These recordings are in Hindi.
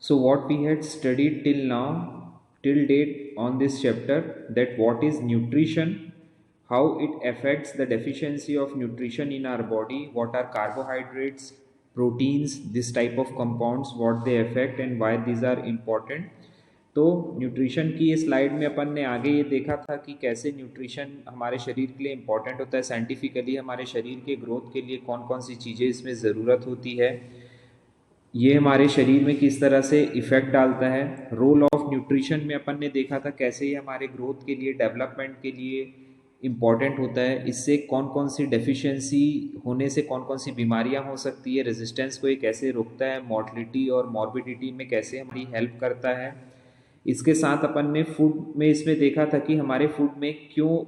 So what we had studied till now, till date on this chapter, that what is nutrition, how it affects the deficiency of nutrition in our body, what are carbohydrates, proteins, this type of compounds, what they affect and why these are important. तो न्यूट्रिशन की इस स्लाइड में अपन ने आगे ये देखा था कि कैसे न्यूट्रिशन हमारे शरीर के लिए इम्पॉर्टेंट होता है, साइंटिफिकली हमारे शरीर के ग्रोथ के लिए कौन कौन सी चीज़ें इसमें ज़रूरत होती है, ये हमारे शरीर में किस तरह से इफेक्ट डालता है। रोल ऑफ न्यूट्रिशन में अपन ने देखा था कैसे ये हमारे ग्रोथ के लिए, डेवलपमेंट के लिए इम्पॉर्टेंट होता है, इससे कौन कौन सी डेफिशिएंसी होने से कौन कौन सी बीमारियां हो सकती है, रेजिस्टेंस को ये कैसे रोकता है, मॉर्टलिटी और मॉर्बिडिटी में कैसे हमारी हेल्प करता है। इसके साथ अपन ने फूड में इसमें देखा था कि हमारे फूड में क्यों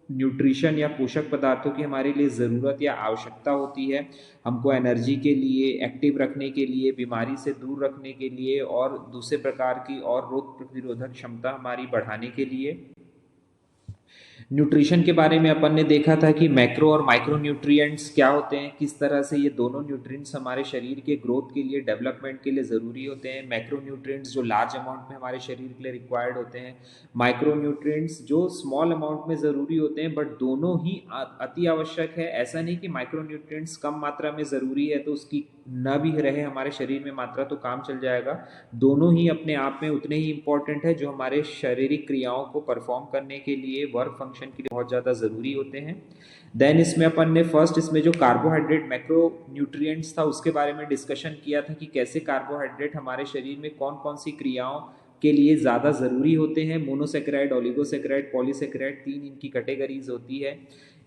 न्यूट्रिशन या पोषक पदार्थों की हमारे लिए ज़रूरत या आवश्यकता होती है, हमको एनर्जी के लिए, एक्टिव रखने के लिए, बीमारी से दूर रखने के लिए और दूसरे प्रकार की और रोग प्रतिरोधक क्षमता हमारी बढ़ाने के लिए। न्यूट्रिशन के बारे में अपन ने देखा था कि मैक्रो और माइक्रो न्यूट्रिएंट्स क्या होते हैं, किस तरह से ये दोनों न्यूट्रिएंट्स हमारे शरीर के ग्रोथ के लिए, डेवलपमेंट के लिए ज़रूरी होते हैं। मैक्रो न्यूट्रिएंट्स जो लार्ज अमाउंट में हमारे शरीर के लिए रिक्वायर्ड होते हैं, माइक्रो न्यूट्रिएंट्स जो स्मॉल अमाउंट में ज़रूरी होते हैं, बट दोनों ही अति आवश्यक है। ऐसा नहीं कि माइक्रो न्यूट्रिएंट्स कम मात्रा में ज़रूरी है तो उसकी न भी रहे हमारे शरीर में मात्रा तो काम चल जाएगा। दोनों ही अपने आप में उतने ही इम्पोर्टेंट है, जो हमारे शारीरिक क्रियाओं को परफॉर्म करने के लिए, वर्क फंक्शन के लिए बहुत ज़्यादा ज़रूरी होते हैं। देन इसमें अपन ने फर्स्ट इसमें जो कार्बोहाइड्रेट मैक्रो न्यूट्रिएंट्स था उसके बारे में डिस्कशन किया था कि कैसे कार्बोहाइड्रेट हमारे शरीर में कौन कौन सी क्रियाओं के लिए ज़्यादा ज़रूरी होते हैं। मोनोसेक्राइड, ओलिगोसेक्राइड, पॉलीसेक्राइड, 3 इनकी कैटेगरीज होती है।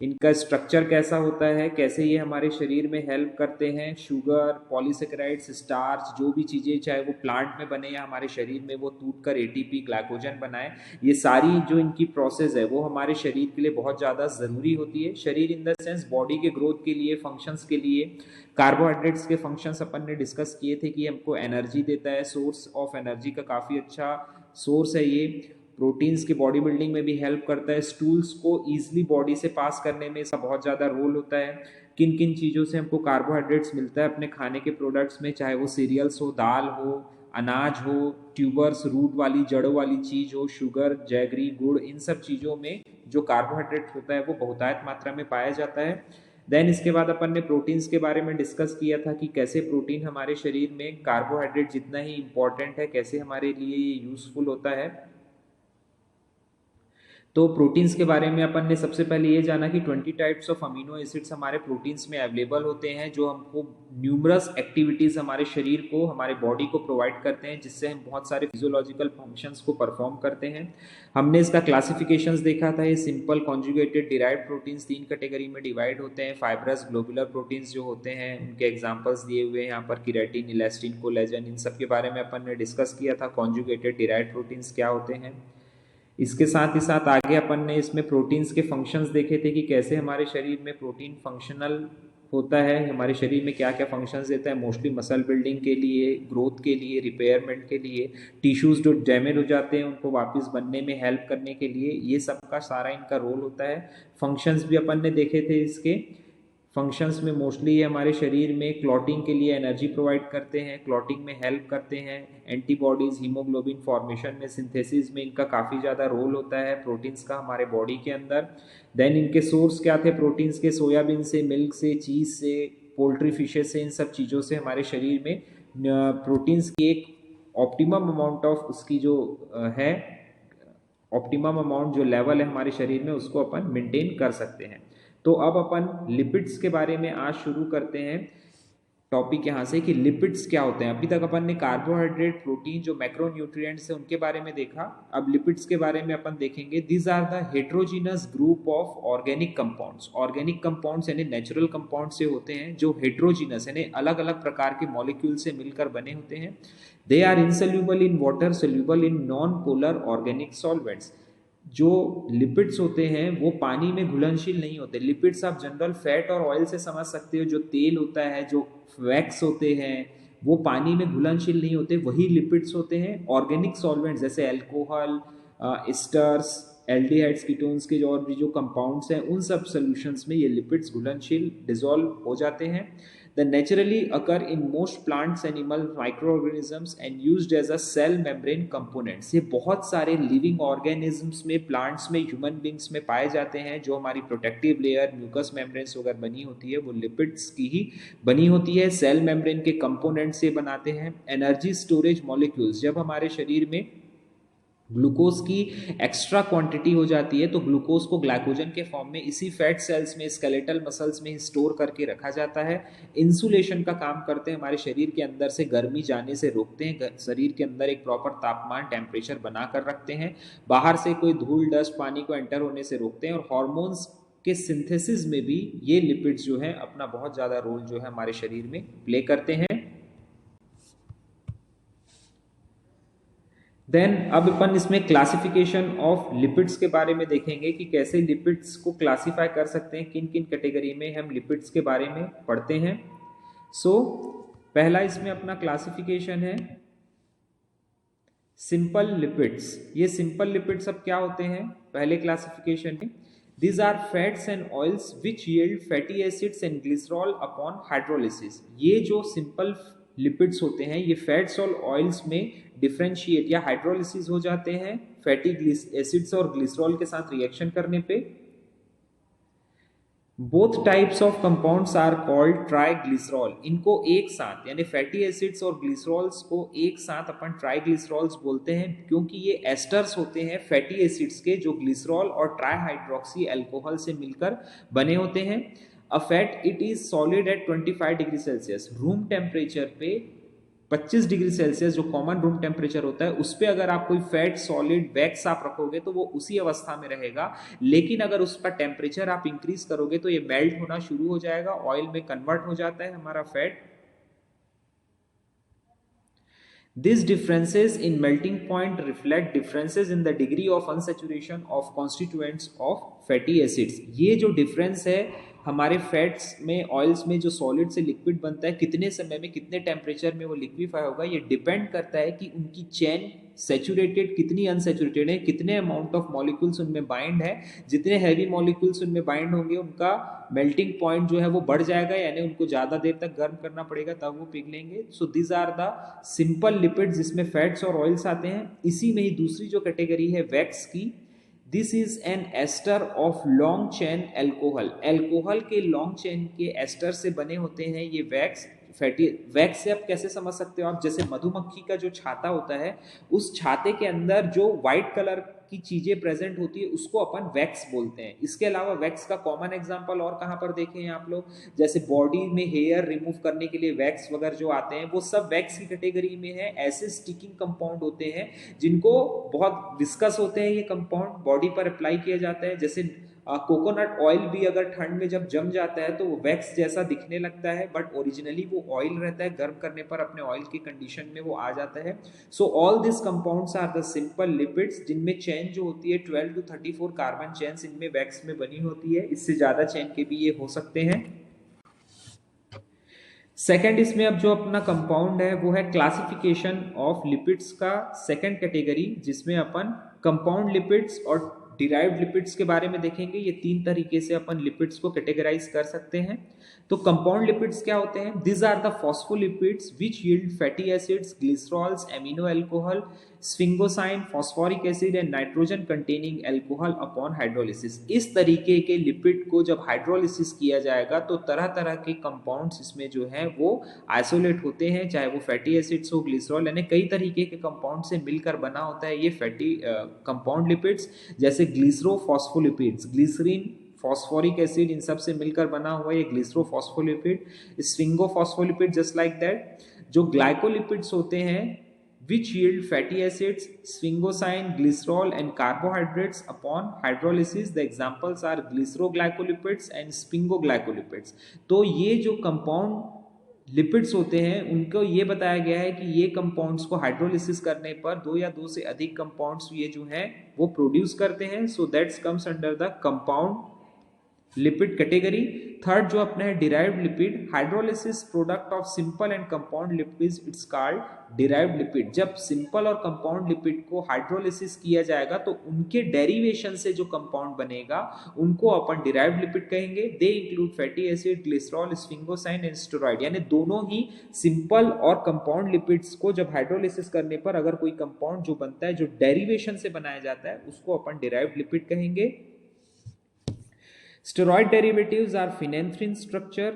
इनका स्ट्रक्चर कैसा होता है, कैसे ये हमारे शरीर में हेल्प करते हैं। शुगर, पॉलीसेक्राइड्स, स्टार्च, जो भी चीज़ें चाहे वो प्लांट में बने या हमारे शरीर में वो टूट कर एटीपी, ग्लाइकोजन बनाए, ये सारी जो इनकी प्रोसेस है वो हमारे शरीर के लिए बहुत ज़्यादा ज़रूरी होती है। शरीर इन द सेंस बॉडी के ग्रोथ के लिए, फंक्शंस के लिए। कार्बोहाइड्रेट्स के फंक्शंस अपन ने डिस्कस किए थे कि हमको एनर्जी देता है, सोर्स ऑफ एनर्जी का काफ़ी अच्छा सोर्स है ये। प्रोटीन्स की बॉडी बिल्डिंग में भी हेल्प करता है। स्टूल्स को ईजिली बॉडी से पास करने में इसका बहुत ज़्यादा रोल होता है। किन किन चीज़ों से हमको कार्बोहाइड्रेट्स मिलता है अपने खाने के प्रोडक्ट्स में, चाहे वो सीरियल्स हो, दाल हो, अनाज हो, ट्यूबर्स, रूट वाली, जड़ों वाली चीज़ हो, शुगर, जैगरी, गुड़, इन सब चीज़ों में जो कार्बोहाइड्रेट होता है वो बहुतायत मात्रा में पाया जाता है। देन इसके बाद अपन ने प्रोटीन्स के बारे में डिस्कस किया था कि कैसे प्रोटीन हमारे शरीर में कार्बोहाइड्रेट जितना ही इम्पॉर्टेंट है, कैसे हमारे लिए ये यूज़फुल होता है। तो प्रोटीन्स के बारे में अपन ने सबसे पहले ये जाना कि 20 टाइप्स ऑफ अमीनो एसिड्स हमारे प्रोटीन्स में अवेलेबल होते हैं, जो हमको न्यूमरस एक्टिविटीज़ हमारे शरीर को, हमारे बॉडी को प्रोवाइड करते हैं, जिससे हम बहुत सारे फिजियोलॉजिकल फंक्शंस को परफॉर्म करते हैं। हमने इसका क्लासिफिकेशंस देखा था। ये simple, conjugated, derived proteins 3 category में डिवाइड होते हैं। फाइब्रस, ग्लोबुलर प्रोटीन्स जो होते हैं उनके एग्जाम्पल्स दिए हुए हैं यहाँ पर, केराटिन, इलास्टिन, कोलेजन, इन सब के बारे में अपन ने डिस्कस किया था। कॉन्जुगेटेड डिराइव्ड प्रोटीन्स क्या होते हैं। इसके साथ ही साथ आगे अपन ने इसमें प्रोटीन्स के फंक्शंस देखे थे कि कैसे हमारे शरीर में प्रोटीन फंक्शनल होता है, हमारे शरीर में क्या क्या फंक्शंस देता है। मोस्टली मसल बिल्डिंग के लिए, ग्रोथ के लिए, रिपेयरमेंट के लिए, टिश्यूज़ जो डैमेज हो जाते हैं उनको वापस बनने में हेल्प करने के लिए, ये सब का सारा इनका रोल होता है। फंक्शंस भी अपन ने देखे थे इसके। फंक्शंस में मोस्टली ये हमारे शरीर में क्लॉटिंग के लिए एनर्जी प्रोवाइड करते हैं, क्लॉटिंग में हेल्प करते हैं, एंटीबॉडीज़, हीमोग्लोबिन फॉर्मेशन में, सिंथेसिस में इनका काफ़ी ज़्यादा रोल होता है प्रोटीन्स का हमारे बॉडी के अंदर। देन इनके सोर्स क्या थे प्रोटीन्स के? सोयाबीन से, मिल्क से, चीज़ से, पोल्ट्री फिशेज से, इन सब चीज़ों से हमारे शरीर में प्रोटीन्स की एक ऑप्टिमम अमाउंट ऑफ उसकी जो है, ऑप्टिमम अमाउंट जो लेवल है हमारे शरीर में, उसको अपन मेंटेन कर सकते हैं। तो अब अपन लिपिड्स के बारे में आज शुरू करते हैं टॉपिक यहाँ से कि लिपिड्स क्या होते हैं। अभी तक अपन ने कार्बोहाइड्रेट, प्रोटीन जो मैक्रो न्यूट्रिएंट्स है उनके बारे में देखा। अब लिपिड्स के बारे में अपन देखेंगे। These are the heterogeneous group of organic compounds. Organic compounds यानी नेचुरल कंपाउंड से होते हैं, जो हेट्रोजीनस यानी अलग अलग प्रकार के मॉलिक्यूल से मिलकर बने होते हैं। They are insoluble in water, soluble in non polar organic solvents. जो लिपिड्स होते हैं वो पानी में घुलनशील नहीं होते। लिपिड्स आप जनरल फैट और ऑयल से समझ सकते हो। जो तेल होता है, जो वैक्स होते हैं, वो पानी में घुलनशील नहीं होते, वही लिपिड्स होते हैं। ऑर्गेनिक सॉल्वेंट्स जैसे अल्कोहल, एस्टर्स, एल्डिहाइड्स, कीटोन्स के जो और भी जो कंपाउंड्स हैं, उन सब सोल्यूशंस में ये लिपिड्स घुलनशील, डिजोल्व हो जाते हैं। The naturally occur in most plants, animal, micro organisms and used as a cell membrane components. ये बहुत सारे लिविंग ऑर्गेनिजम्स में, प्लांट्स में, ह्यूमन बींग्स में पाए जाते हैं। जो हमारी प्रोटेक्टिव लेयर, म्यूकस मेम्ब्रेन्स वगैरह बनी होती है वो लिपिड्स की ही बनी होती है, सेल मेम्ब्रेन के कंपोनेंट से बनाते हैं। एनर्जी स्टोरेज मॉलिक्यूल्स, जब हमारे शरीर में ग्लूकोज की एक्स्ट्रा क्वांटिटी हो जाती है तो ग्लूकोज को ग्लाइकोजन के फॉर्म में इसी फैट सेल्स में, स्केलेटल मसल्स में स्टोर करके रखा जाता है। इंसुलेशन का काम करते हैं, हमारे शरीर के अंदर से गर्मी जाने से रोकते हैं, शरीर के अंदर एक प्रॉपर तापमान, टेम्परेचर बना कर रखते हैं, बाहर से कोई धूल, डस्ट, पानी को एंटर होने से रोकते हैं, और हॉर्मोन्स के सिंथेसिस में भी ये लिपिड्स जो है अपना बहुत ज़्यादा रोल जो है हमारे शरीर में प्ले करते हैं। देन अब अपन इसमें क्लासिफिकेशन ऑफ लिपिड्स के बारे में देखेंगे कि कैसे लिपिड्स को क्लासिफाई कर सकते हैं, किन किन कैटेगरी में हम लिपिड्स के बारे में पढ़ते हैं। पहला इसमें अपना क्लासिफिकेशन है सिंपल लिपिड्स। ये सिंपल लिपिड्स अब क्या होते हैं, पहले क्लासिफिकेशन में, these are fats and oils which yield fatty acids and glycerol upon hydrolysis। ये जो सिंपल लिपिड्स होते हैं ये फैट्स और ऑयल्स में डिफ्रेंशिएट या हाइड्रोलिसिस हो जाते हैं फैटी एसिड्स और ग्लिसरॉल के साथ रिएक्शन करने पे। Both types of compounds are called triglycerol. इनको एक साथ यानी फैटी एसिड्स और ग्लिसरॉल्स को एक साथ अपन ट्राइग्लिसरॉल्स बोलते हैं, क्योंकि ये एस्टर्स होते हैं फैटी एसिड्स के जो ग्लिसरॉल और ट्राईहाइड्रोक्सी अल्कोहल से मिलकर बने होते हैं। A fat it is solid at 25 degree Celsius. Room temperature पे 25 डिग्री सेल्सियस जो कॉमन रूम टेम्परेचर होता है उस पर अगर आप कोई फैट, सॉलिड, वैक्स आप रखोगे तो वो उसी अवस्था में रहेगा, लेकिन अगर उसका टेम्परेचर आप इंक्रीज करोगे तो ये मेल्ट होना शुरू हो जाएगा, ऑयल में कन्वर्ट हो जाता है हमारा fat. These differences in melting point reflect differences in the degree of unsaturation of constituents of fatty acids। ये जो डिफरेंस है हमारे फैट्स में, ऑयल्स में जो सॉलिड से लिक्विड बनता है, कितने समय में, कितने टेम्परेचर में वो लिक्विफाई होगा, ये डिपेंड करता है कि उनकी चेन सैचुरेटेड कितनी, अनसैचुरेटेड है, कितने अमाउंट ऑफ मॉलिक्यूल्स उनमें बाइंड है। जितने हैवी मॉलिक्यूल्स उनमें बाइंड होंगे उनका मेल्टिंग पॉइंट जो है वो बढ़ जाएगा, यानी उनको ज़्यादा देर तक गर्म करना पड़ेगा तब वो पिघलेंगे। So this are the simple lipids जिसमें फैट्स और ऑयल्स आते हैं। इसी में ही दूसरी जो कैटेगरी है वैक्स की, this is an ester of long chain alcohol. Alcohol के लॉन्ग चेन के एस्टर से बने होते हैं ये वैक्स। फैटी वैक्स से आप कैसे समझ सकते हो आप, जैसे मधुमक्खी का जो छाता होता है उस छाते के अंदर जो व्हाइट कलर की चीजें प्रेजेंट होती है उसको अपन वैक्स बोलते हैं। इसके अलावा वैक्स का कॉमन एग्जांपल और कहाँ पर देखे हैं आप लोग, जैसे बॉडी में हेयर रिमूव करने के लिए वैक्स वगैरह जो आते हैं वो सब वैक्स की कैटेगरी में है। ऐसे स्टिकिंग कंपाउंड होते हैं जिनको बहुत विस्कस होते हैं, ये कंपाउंड बॉडी पर अप्लाई किया जाता है। जैसे कोकोनट ऑयल भी अगर ठंड में जब जम जाता है तो वो वैक्स जैसा दिखने लगता है, बट ओरिजिनली वो ऑयल रहता है, गर्म करने पर अपने ऑयल की कंडीशन में वो आ जाता है। So all this compounds are the simple lipids, जिनमें चेन जो होती है 12 to 34 कार्बन चेन्स इनमें वैक्स में बनी होती है। इससे ज्यादा चेन के भी ये हो सकते हैं। सेकेंड इसमें अब जो अपना कंपाउंड है वो है क्लासिफिकेशन ऑफ लिपिड्स का सेकेंड कैटेगरी, जिसमें अपन कंपाउंड लिपिड्स और डिराइव्ड लिपिड्स के बारे में देखेंगे। ये तीन तरीके से अपन लिपिड्स को कैटेगराइज कर सकते हैं। तो कंपाउंड लिपिड्स क्या होते हैं, this are the phospholipids which yield fatty acids, glycerols, amino alcohol, sphingosine, phosphoric acid and nitrogen containing alcohol upon hydrolysis. इस तरीके के लिपिड को जब हाइड्रोलिसिस किया जाएगा तो तरह तरह के कंपाउंड्स इसमें जो है वो आइसोलेट होते हैं, चाहे वो फैटी एसिड्स हो, ग्लिसरॉल, यानी कई तरीके के कंपाउंड से मिलकर बना होता है ये फैटी कंपाउंड लिपिड्स। जैसे ग्लिसरोफॉस्फोलिपिड्स, ग्लिसरीन, फॉस्फोरिक एसिड, इन सब से मिलकर बना हुआ ये ग्लिसरोफॉस्फोलिपिड। स्फिंगोफॉस्फोलिपिड जस्ट लाइक दैट। जो ग्लाइकोलिपिड्स होते हैं which yield fatty acids, sphingosine, glycerol and carbohydrates upon hydrolysis। The examples are glyceroglycolipids and sphingoglycolipids। तो ये जो कंपाउंड लिपिड्स होते हैं उनको ये बताया गया है कि ये कंपाउंड्स को हाइड्रोलिसिस करने पर दो या दो से अधिक कंपाउंड्स ये जो हैं वो प्रोड्यूस करते हैं। So that's comes under the compound lipid category. Third जो अपना है derived lipid, hydrolysis product of simple and compound lipids it's called derived lipid. जब सिंपल और कंपाउंड लिपिड को हाइड्रोलिसिस किया जाएगा तो उनके डेरिवेशन से जो कंपाउंड बनेगा उनको अपन डिराइव्ड लिपिड कहेंगे। They include fatty acid, glycerol, sphingosine and steroid. यानी दोनों ही सिंपल और कंपाउंड लिपिड्स को जब हाइड्रोलिसिस करने पर अगर कोई कंपाउंड जो बनता है जो डेरिवेशन से बनाया जाता है उसको अपन डिराइव्ड लिपिड कहेंगे। Steroid derivatives are phenanthrene structure.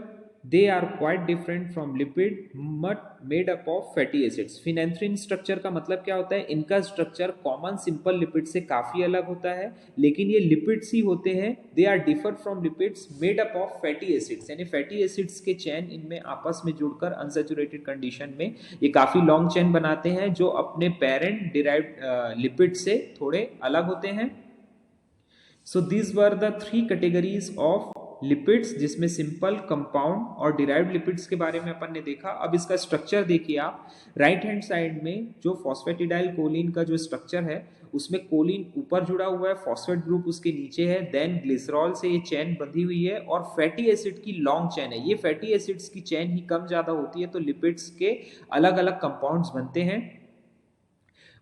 They are quite different from lipid but made up of fatty acids. Phenanthrene structure का मतलब क्या होता है? इनका स्ट्रक्चर कॉमन सिंपल लिपिड से काफी अलग होता है, लेकिन ये लिपिड्स ही होते हैं। They are differ from lipids made up of fatty acids. यानी fatty acids के चैन इनमें आपस में जुड़कर अनसैचुरेटेड कंडीशन में ये काफी लॉन्ग चैन बनाते हैं जो अपने पेरेंट डिराइव्ड लिपिड से थोड़े अलग होते हैं। So these were the three categories of lipids जिसमें सिंपल, कंपाउंड और डिराइव्ड लिपिड्स के बारे में अपन ने देखा। अब इसका स्ट्रक्चर देखिए आप, राइट हैंड साइड में जो फॉस्फेटिडाइल कोलिन का जो स्ट्रक्चर है उसमें कोलिन ऊपर जुड़ा हुआ है, फॉस्फेट ग्रुप उसके नीचे है, देन ग्लिसरॉल से ये चैन बंधी हुई है और फैटी एसिड की लॉन्ग चैन है। ये फैटी एसिड्स की चैन ही कम ज्यादा होती है तो लिपिड्स के अलग अलग कंपाउंड्स बनते हैं।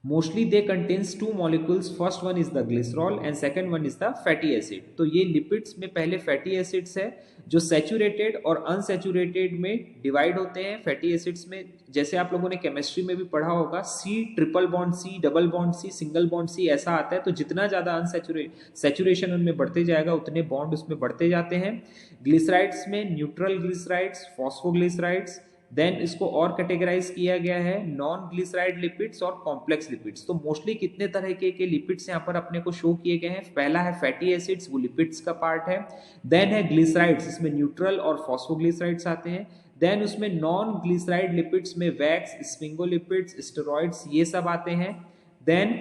Mostly they contains two molecules. First one is the glycerol and second one is the fatty acid. तो ये lipids में पहले fatty acids है जो saturated और unsaturated में डिवाइड होते हैं। fatty acids में जैसे आप लोगों ने केमिस्ट्री में भी पढ़ा होगा C triple bond C, double bond C, single bond C ऐसा आता है। तो जितना ज़्यादा अनसेचुरेशन उनमें बढ़ते जाएगा उतने बॉन्ड उसमें बढ़ते जाते हैं। ग्लिसराइड्स में न्यूट्रल ग्लिसराइड्स, फॉस्फोग्लिसराइड्स, देन इसको और कैटेगराइज किया गया है नॉन ग्लिसराइड लिपिड्स और कॉम्प्लेक्स लिपिड्स। तो मोस्टली कितने तरह के लिपिड्स यहाँ पर अपने को शो किए गए हैं। पहला है फैटी एसिड्स, वो लिपिड्स का पार्ट है। देन है ग्लिसराइड्स, इसमें न्यूट्रल और फॉस्फोग्लिसराइड्स आते हैं। देन उसमें नॉन ग्लिसराइड लिपिड्स में वैक्स, स्फिंगोलिपिड्स, स्टेरॉइड्स ये सब आते हैं। देन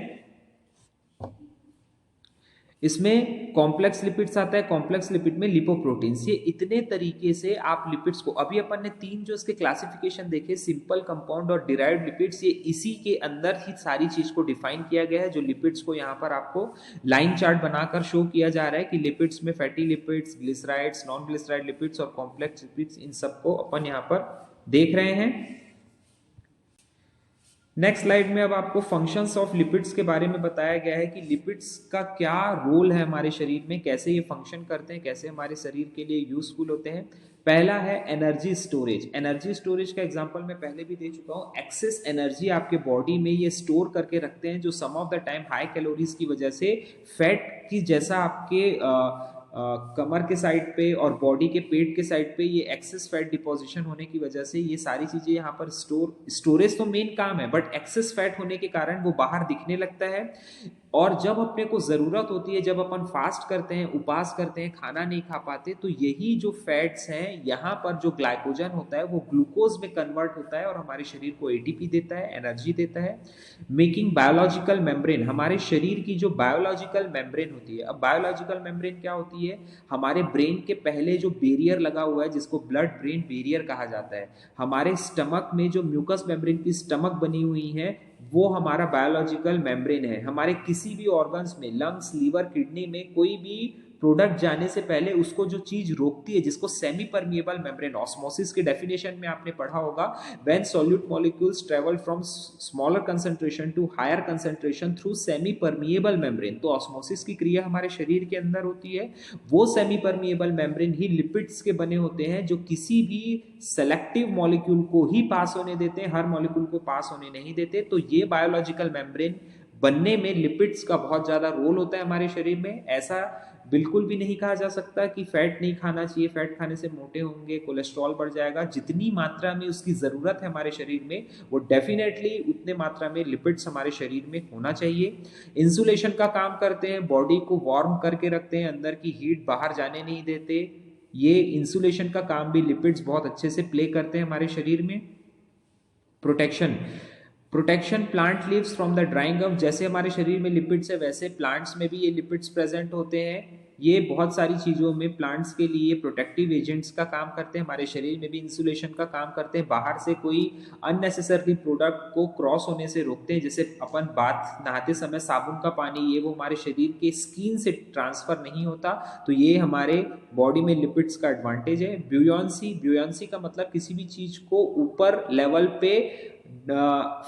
इसमें कॉम्प्लेक्स लिपिड्स आता है। कॉम्प्लेक्स लिपिड में लिपोप्रोटीन्स। ये इतने तरीके से आप लिपिड्स को, अभी अपन ने तीन जो इसके क्लासिफिकेशन देखे, सिंपल, कंपाउंड और डिराइव्ड लिपिड्स, ये इसी के अंदर ही सारी चीज को डिफाइन किया गया है। जो लिपिड्स को यहाँ पर आपको लाइन चार्ट बनाकर शो किया जा रहा है कि लिपिड्स में fatty lipids, glycerides, non glyceride lipids और कॉम्प्लेक्स लिपिड्स, इन सबको अपन यहाँ पर देख रहे हैं। नेक्स्ट स्लाइड में अब आपको फंक्शंस ऑफ लिपिड्स के बारे में बताया गया है कि लिपिड्स का क्या रोल है हमारे शरीर में, कैसे ये फंक्शन करते हैं, कैसे हमारे शरीर के लिए यूजफुल होते हैं। पहला है एनर्जी स्टोरेज। एनर्जी स्टोरेज का एग्जांपल मैं पहले भी दे चुका हूँ। एक्सेस एनर्जी आपके बॉडी में ये स्टोर करके रखते हैं जो some of the time high calories की वजह से फैट की जैसा आपके कमर के साइड पे और बॉडी के पेट के साइड पे ये एक्सेस फैट डिपोजिशन होने की वजह से ये सारी चीजें यहाँ पर स्टोरेज तो मेन काम है, बट एक्सेस फैट होने के कारण वो बाहर दिखने लगता है। और जब अपने को जरूरत होती है, जब अपन फास्ट करते हैं, उपवास करते हैं, खाना नहीं खा पाते, तो यही जो फैट्स हैं यहाँ पर जो ग्लाइकोजन होता है वो ग्लूकोज में कन्वर्ट होता है और हमारे शरीर को एटीपी देता है, एनर्जी देता है। मेकिंग बायोलॉजिकल मेम्ब्रेन, हमारे शरीर की जो बायोलॉजिकल मेम्ब्रेन होती है। अब बायोलॉजिकल मेम्ब्रेन क्या होती है? हमारे ब्रेन के पहले जो बैरियर लगा हुआ है जिसको ब्लड ब्रेन बैरियर कहा जाता है। हमारे स्टमक में जो म्यूकस मेम्ब्रेन की स्टमक बनी हुई है वो हमारा बायोलॉजिकल मेम्ब्रेन है। हमारे किसी भी ऑर्गन्स में, लंग्स, लीवर, किडनी में कोई भी प्रोडक्ट जाने से पहले उसको जो चीज रोकती है जिसको सेमी परमिएबल मेम्ब्रेन, ऑस्मोसिस के डेफिनेशन में आपने पढ़ा होगा, when solute molecules travel from smaller concentration to higher concentration through semi permeable membrane. तो ऑस्मोसिस की क्रिया हमारे शरीर के अंदर होती है। वो सेमी परमिएबल मेम्ब्रेन ही लिपिड्स के बने होते हैं जो किसी भी सेलेक्टिव मॉलिक्यूल को ही पास होने देते हैं, हर मॉलिक्यूल को पास होने नहीं देते। तो ये बायोलॉजिकल मेम्ब्रेन बनने में लिपिड्स का बहुत ज्यादा रोल होता है हमारे शरीर में। ऐसा बिल्कुल भी नहीं कहा जा सकता कि फैट नहीं खाना चाहिए, फैट खाने से मोटे होंगे, कोलेस्ट्रॉल बढ़ जाएगा। जितनी मात्रा में उसकी जरूरत है हमारे शरीर में वो डेफिनेटली उतने मात्रा में लिपिड्स हमारे शरीर में होना चाहिए। इंसुलेशन का काम करते हैं, बॉडी को वार्म करके रखते हैं, अंदर की हीट बाहर जाने नहीं देते। ये इंसुलेशन का काम भी लिपिड्स बहुत अच्छे से प्ले करते हैं हमारे शरीर में। Protection plant leaves from the drying of, जैसे हमारे शरीर में लिपिड्स है वैसे प्लांट्स में भी ये लिपिड्स प्रेजेंट होते हैं। ये बहुत सारी चीज़ों में प्लांट्स के लिए प्रोटेक्टिव एजेंट्स का काम करते हैं, हमारे शरीर में भी इंसुलेशन का काम करते हैं, बाहर से कोई अननेसेसरली प्रोडक्ट को क्रॉस होने से रोकते हैं। जैसे अपन बाथ नहाते समय साबुन का पानी ये वो हमारे शरीर के स्किन से ट्रांसफर नहीं होता, तो ये हमारे बॉडी में लिपिड्स का एडवांटेज है। ब्यूयॉन्सी, ब्यूयॉन्सी का मतलब किसी भी चीज को ऊपर लेवल पे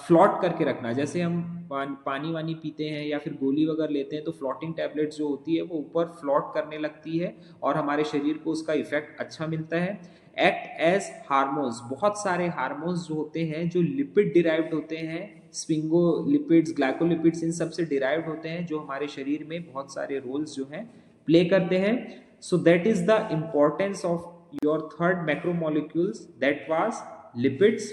फ्लॉट करके रखना। जैसे हम पानी वानी पीते हैं या फिर गोली वगैरह लेते हैं तो फ्लॉटिंग टैबलेट्स जो होती है वो ऊपर फ्लॉट करने लगती है और हमारे शरीर को उसका इफेक्ट अच्छा मिलता है। एक्ट एज हार्मोन्स, बहुत सारे हार्मोन्स जो होते हैं जो लिपिड डिराइव्ड होते हैं, स्पिंगोलिपिड्स, ग्लाइकोलिपिड्स, इन सब से डिराइव्ड होते हैं, जो हमारे शरीर में बहुत सारे रोल्स जो हैं प्ले करते हैं। So that is the importance of your third macromolecules, that was lipids.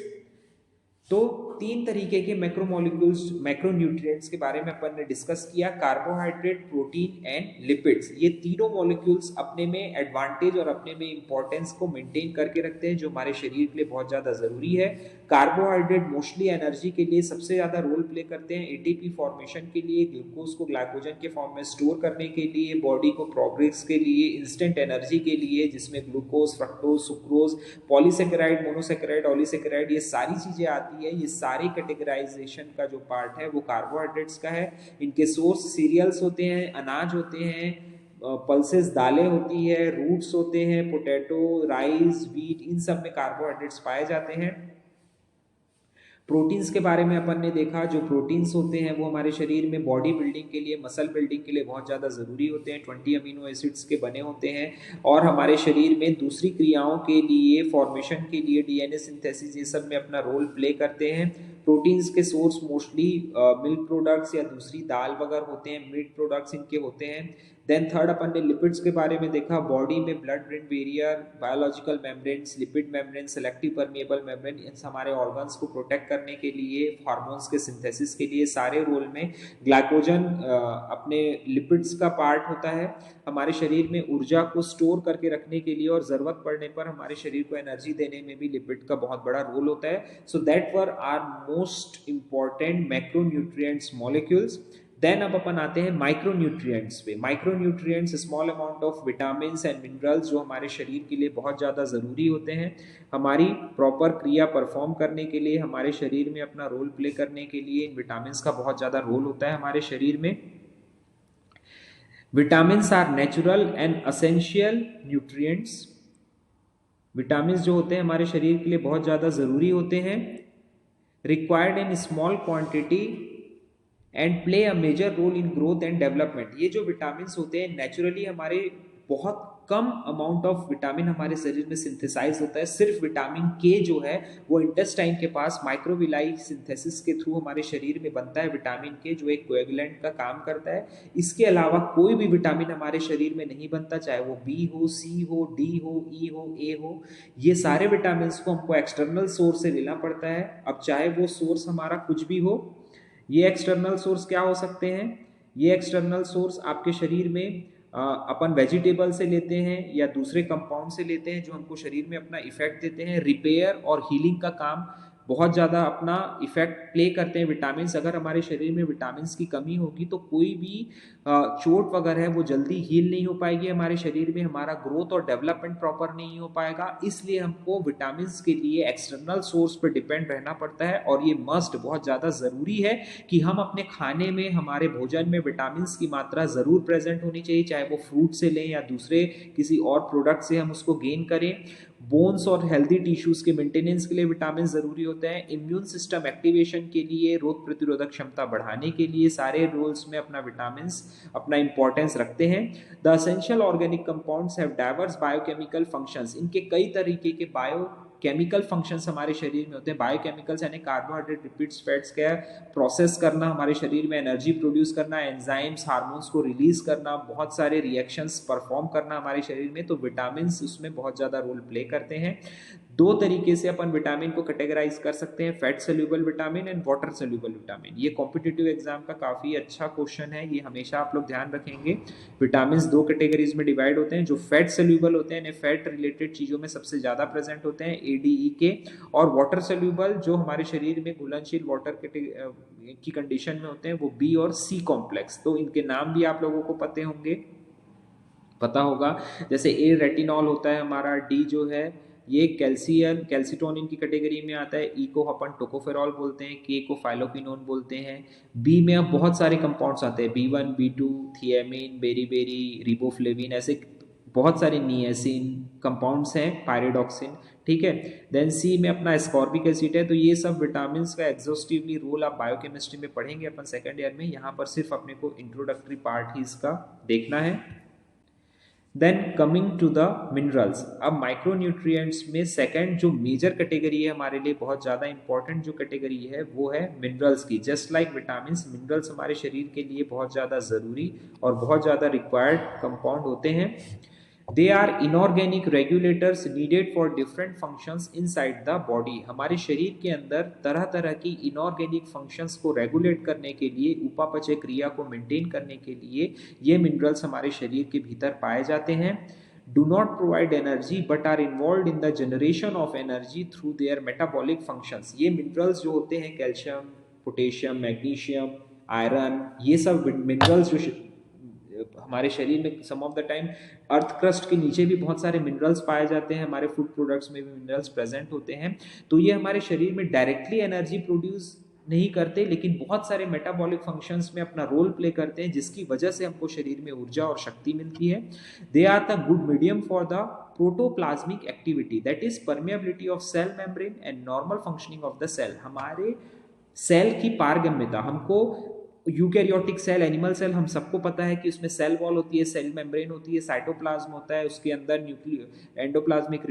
तो तीन तरीके के मैक्रोमोलिक्यूल्स, मैक्रोन्यूट्रिएंट्स के बारे में अपन ने डिस्कस किया, कार्बोहाइड्रेट, प्रोटीन एंड लिपिड्स। ये तीनों मॉलिक्यूल्स अपने में एडवांटेज और अपने में इंपॉर्टेंस को मेंटेन करके रखते हैं, जो हमारे शरीर के लिए बहुत ज़्यादा ज़रूरी है। कार्बोहाइड्रेट मोस्टली एनर्जी के लिए सबसे ज़्यादा रोल प्ले करते हैं, एटीपी फॉर्मेशन के लिए, ग्लूकोज को ग्लाइकोजन के फॉर्म में स्टोर करने के लिए, बॉडी को प्रोग्रेस के लिए, इंस्टेंट एनर्जी के लिए, जिसमें glucose, fructose, sucrose, polysaccharide, monosaccharide, oligosaccharide, ये सारी चीज़ें आती है। ये सारे कैटेगराइजेशन का जो पार्ट है वो कार्बोहाइड्रेट्स का है। इनके सोर्स सीरियल्स होते हैं, अनाज होते हैं, पल्सेस दालें होती है, रूट्स होते हैं, पोटैटो, राइस, व्हीट, इन सब में कार्बोहाइड्रेट्स पाए जाते हैं। प्रोटीन्स के बारे में अपन ने देखा, जो प्रोटीन्स होते हैं वो हमारे शरीर में बॉडी बिल्डिंग के लिए, मसल बिल्डिंग के लिए बहुत ज़्यादा ज़रूरी होते हैं। 20 अमीनो एसिड्स के बने होते हैं और हमारे शरीर में दूसरी क्रियाओं के लिए, फॉर्मेशन के लिए, डीएनए सिंथेसिस, ये सब में अपना रोल प्ले करते हैं। प्रोटीन्स के सोर्स मोस्टली मिल्क प्रोडक्ट्स या दूसरी दाल वगैरह होते हैं, मीट प्रोडक्ट्स इनके होते हैं। देन थर्ड अपन ने लिपिड्स के बारे में देखा, बॉडी में blood brain barrier, biological membranes, lipid membrane, selective permeable membrane, हमारे ऑर्गन्स को प्रोटेक्ट करने के लिए, हार्मोन्स के सिंथेसिस के लिए, सारे रोल में। ग्लाइकोजन अपने लिपिड्स का पार्ट होता है, हमारे शरीर में ऊर्जा को स्टोर करके रखने के लिए और ज़रूरत पड़ने पर हमारे शरीर को एनर्जी देने में भी लिपिड का बहुत बड़ा रोल होता है। So that were are most important macronutrients molecules. Then अब अपन आते हैं माइक्रोन्यूट्रिएंट्स पे। Micronutrients small amount of vitamins and minerals जो हमारे शरीर के लिए बहुत ज़्यादा ज़रूरी होते हैं, हमारी प्रॉपर क्रिया परफॉर्म करने के लिए, हमारे शरीर में अपना रोल प्ले करने के लिए इन विटामिन्स का बहुत ज़्यादा रोल होता है हमारे शरीर में। Vitamins are natural and essential nutrients. Vitamins जो होते हैं हमारे शरीर के लिए बहुत ज़्यादा ज़रूरी होते हैं, required in small quantity and play a major role in growth and development. ये जो विटामिन होते हैं नेचुरली हमारे बहुत कम अमाउंट ऑफ विटामिन हमारे शरीर में सिंथेसाइज होता है। सिर्फ विटामिन के जो है वो इंटेस्टाइन के पास माइक्रोविलाई सिंथेसिस के थ्रू हमारे शरीर में बनता है, विटामिन के, जो एक कोएगुलेंट का काम करता है। इसके अलावा कोई भी विटामिन हमारे शरीर में नहीं बनता, चाहे वो बी हो, सी हो, डी हो, ई हो, ए हो। ये सारे विटामिन को हमको एक्सटर्नल सोर्स से लेना पड़ता है। अब चाहे वो सोर्स हमारा कुछ भी हो, ये एक्सटर्नल सोर्स क्या हो सकते हैं? ये एक्सटर्नल सोर्स आपके शरीर में अपन वेजिटेबल से लेते हैं या दूसरे कंपाउंड से लेते हैं जो हमको शरीर में अपना इफेक्ट देते हैं। रिपेयर और हीलिंग का काम बहुत ज़्यादा अपना इफेक्ट प्ले करते हैं विटामिन। अगर हमारे शरीर में विटामिन की कमी होगी तो कोई भी चोट वगैरह है वो जल्दी हील नहीं हो पाएगी हमारे शरीर में, हमारा ग्रोथ और डेवलपमेंट प्रॉपर नहीं हो पाएगा। इसलिए हमको विटामिन के लिए एक्सटर्नल सोर्स पर डिपेंड रहना पड़ता है और ये मस्ट बहुत ज़्यादा ज़रूरी है कि हम अपने खाने में, हमारे भोजन में विटामिन की मात्रा ज़रूर प्रेजेंट होनी चाहिए, चाहे वो फ्रूट से लें या दूसरे किसी और प्रोडक्ट से हम उसको गेन करें। बोन्स और हेल्दी टिश्यूज के मेंटेनेंस के लिए विटामिन जरूरी होते हैं। इम्यून सिस्टम एक्टिवेशन के लिए, रोग प्रतिरोधक क्षमता बढ़ाने के लिए, सारे रोल्स में अपना विटामिन अपना इंपॉर्टेंस रखते हैं। The essential organic compounds have diverse biochemical functions. इनके कई तरीके के केमिकल फंक्शंस हमारे शरीर में होते हैं। बायोकेमिकल्स यानी कार्बोहाइड्रेट, लिपिड्स, फैट्स का प्रोसेस करना, हमारे शरीर में एनर्जी प्रोड्यूस करना, एंजाइम्स, हार्मोन्स को रिलीज करना, बहुत सारे रिएक्शंस परफॉर्म करना हमारे शरीर में। तो विटामिन उसमें बहुत ज़्यादा रोल प्ले करते हैं। दो तरीके से अपन विटामिन को कैटेगराइज कर सकते हैं, fat soluble vitamin and water soluble vitamin. ये कॉम्पिटिटिव एग्जाम का काफ़ी अच्छा क्वेश्चन है, ये हमेशा आप लोग ध्यान रखेंगे। विटामिन दो कैटेगरीज में डिवाइड होते हैं, जो फैट सोल्यूबल होते हैं, फैट रिलेटेड चीज़ों में सबसे ज़्यादा प्रेजेंट होते हैं, ADE के, और वाटर सोल्यूबल जो हमारे शरीर में घुलनशील वाटर की कंडीशन में होते हैं, वो B और C कॉम्प्लेक्स। तो इनके नाम भी आप लोगों को पते होंगे। पता होगा। जैसे ए रेटिनॉल होता है हमारा, डी जो है ये कैल्सिटोनिन की कैटेगरी में आता है, ई को अपन टोकोफेरॉल बोलते हैं, के को फाइलोक्विनोन बोलते हैं। बी में अब बहुत सारे कंपाउंड्स आते हैं, B1 B2 thiamine, beriberi, riboflavin, ऐसे बहुत सारे नियासिन कंपाउंड्स हैं, पायरिडॉक्सिन, ठीक है। देन सी में अपना एस्कॉर्बिक एसिड है। तो ये सब विटामिन का एग्जॉस्टिवली रोल आप बायोकेमिस्ट्री में पढ़ेंगे अपन सेकेंड ईयर में, यहाँ पर सिर्फ अपने को इंट्रोडक्टरी पार्ट ही इसका देखना है। Then coming to the minerals, अब माइक्रोन्यूट्रिएंट्स में सेकंड जो मेजर कैटेगरी है हमारे लिए, बहुत ज़्यादा इंपॉर्टेंट जो कैटेगरी है वो है मिनरल्स की। जस्ट लाइक विटामिन, मिनरल्स हमारे शरीर के लिए बहुत ज़्यादा ज़रूरी और बहुत ज़्यादा रिक्वायर्ड कंपाउंड होते हैं। They are inorganic regulators needed for different functions inside the body. हमारे शरीर के अंदर तरह तरह की इनऑर्गेनिक फंक्शंस को रेगुलेट करने के लिए, उपापचय क्रिया को मेंटेन करने के लिए ये मिनरल्स हमारे शरीर के भीतर पाए जाते हैं। Do not provide energy but are involve in the generation of energy through their metabolic functions. ये मिनरल्स जो होते हैं, कैल्शियम, पोटेशियम, मैग्नीशियम, आयरन, ये सब मिनरल्स जो हमारे शरीर में some of the time earth crust के नीचे भी बहुत सारे मिनरल्स पाए जाते हैं, हमारे फूड प्रोडक्ट्स में भी मिनरल्स प्रेजेंट होते हैं। तो ये हमारे शरीर में डायरेक्टली एनर्जी प्रोड्यूस नहीं करते, लेकिन बहुत सारे मेटाबॉलिक फंक्शंस में अपना रोल प्ले करते हैं, जिसकी वजह से हमको शरीर में ऊर्जा और शक्ति मिलती है। They are the good medium for the protoplasmic activity, that is permeability of cell membrane and normal functioning of the cell. हमारे सेल की पारगम्यता, हमको यूकैरियोटिक सेल, एनिमल सेल, हम सबको पता है कि उसमें सेल वॉल होती है, सेल मेम्ब्रेन होती है, साइटोप्लाज्म होता है, उसके अंदर एंडोप्लाज्मिक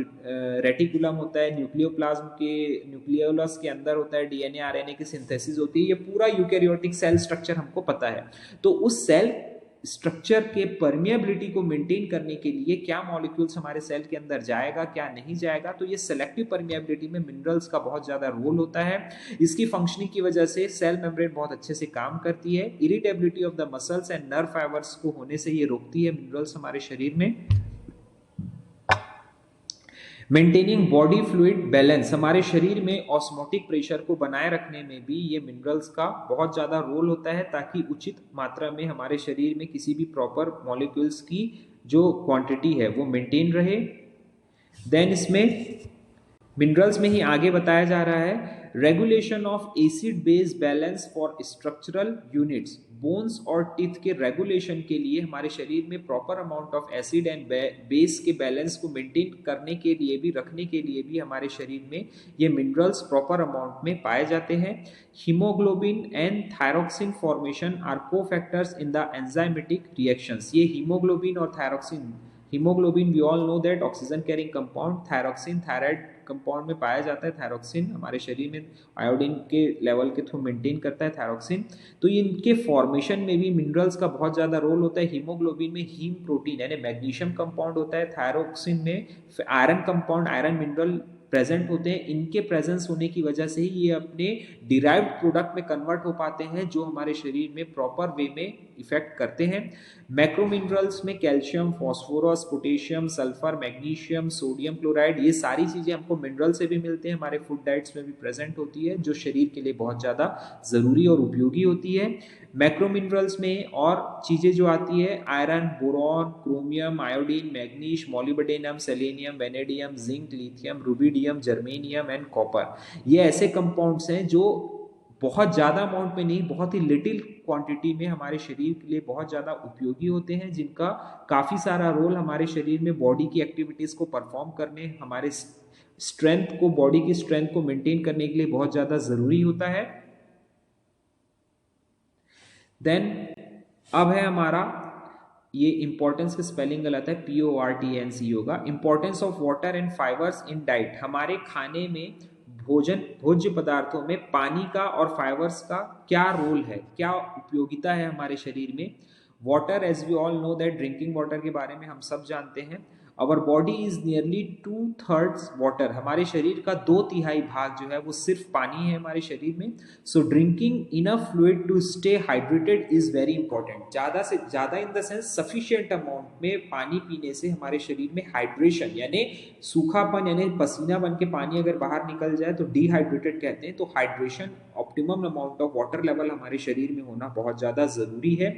रेटिकुलम होता है, न्यूक्लियोप्लाज्म के न्यूक्लियोलस के अंदर होता है डीएनए आरएनए की सिंथेसिस होती है। ये पूरा यूकैरियोटिक सेल स्ट्रक्चर हमको पता है। तो उस सेल स्ट्रक्चर के परमिएबिलिटी को मेंटेन करने के लिए क्या मॉलिक्यूल्स हमारे सेल के अंदर जाएगा, क्या नहीं जाएगा, तो ये सेलेक्टिव परमिएबिलिटी में मिनरल्स का बहुत ज्यादा रोल होता है। इसकी फंक्शनिंग की वजह से सेल मेम्ब्रेन बहुत अच्छे से काम करती है। Irritability of the muscles and nerve fibres को होने से ये रोकती है मिनरल्स हमारे शरीर में। मेंटेनिंग बॉडी फ्लूइड बैलेंस, हमारे शरीर में ऑस्मोटिक प्रेशर को बनाए रखने में भी ये मिनरल्स का बहुत ज़्यादा रोल होता है, ताकि उचित मात्रा में हमारे शरीर में किसी भी प्रॉपर मॉलिक्यूल्स की जो क्वांटिटी है वो मेंटेन रहे। देन इसमें मिनरल्स में ही आगे बताया जा रहा है regulation of acid base balance for structural units. Bones और टीथ के रेगुलेशन के लिए, हमारे शरीर में proper amount of acid and base के बैलेंस को मेंटेन करने के लिए भी, रखने के लिए भी हमारे शरीर में ये मिनरल्स प्रॉपर अमाउंट में पाए जाते हैं। Haemoglobin and thyroxine formation are cofactors in the enzymatic reactions. ये हीमोग्लोबिन और thyroxine, haemoglobin we all know that oxygen carrying compound, thyroxine thyroid compound में पाया जाता है। थायरोक्सिन हमारे शरीर में आयोडीन के लेवल के थ्रू मेंटेन करता है थायरोक्सिन। तो इनके फॉर्मेशन में भी मिनरल्स का बहुत ज़्यादा रोल होता है। हीमोग्लोबिन में हीम प्रोटीन यानी मैग्नीशियम कंपाउंड होता है, थायरोक्सिन में iron compound, iron mineral present होते हैं। इनके प्रेजेंस होने की वजह से ही ये अपने डिराइव्ड प्रोडक्ट में कन्वर्ट हो पाते हैं, जो हमारे शरीर में प्रॉपर वे में इफेक्ट करते हैं। मैक्रो मिनरल्स में calcium, phosphorus, potassium, sulphur, magnesium, sodium chloride, ये सारी चीज़ें हमको मिनरल से भी मिलते हैं, हमारे फूड डाइट्स में भी प्रेजेंट होती है, जो शरीर के लिए बहुत ज़्यादा ज़रूरी और उपयोगी होती है। मैक्रो मिनरल्स में और चीज़ें जो आती है, iron, boron, chromium, iodine, magnesium, molybdenum, selenium, vanadium, zinc, lithium, rubidium, germanium and copper. ये ऐसे कंपाउंड्स हैं जो बहुत ज़्यादा अमाउंट में नहीं, बहुत ही लिटिल क्वांटिटी में हमारे शरीर के लिए बहुत ज़्यादा उपयोगी होते हैं, जिनका काफ़ी सारा रोल हमारे शरीर में बॉडी की एक्टिविटीज़ को परफॉर्म करने, हमारे स्ट्रेंथ को, बॉडी की स्ट्रेंथ को मेंटेन करने के लिए बहुत ज़्यादा ज़रूरी होता है। देन अब है हमारा ये इंपॉर्टेंस का स्पेलिंग गलत है, PORTNC होगा। Importance of water and fibres in diet, हमारे खाने में भोज्य पदार्थों में पानी का और फाइबर्स का क्या रोल है, क्या उपयोगिता है हमारे शरीर में। Water, as we all know that, drinking water के बारे में हम सब जानते हैं। Our body is nearly 2/3 water, हमारे शरीर का 2/3 भाग जो है वो सिर्फ पानी है हमारे शरीर में। So drinking enough fluid to stay hydrated is very important. ज़्यादा से ज़्यादा in the sense sufficient amount में पानी पीने से हमारे शरीर में हाइड्रेशन यानी सूखापन यानी पसीना बन के पानी अगर बाहर निकल जाए तो डिहाइड्रेटेड कहते हैं, तो hydration optimum amount of water level हमारे शरीर में होना बहुत ज़्यादा ज़रूरी है।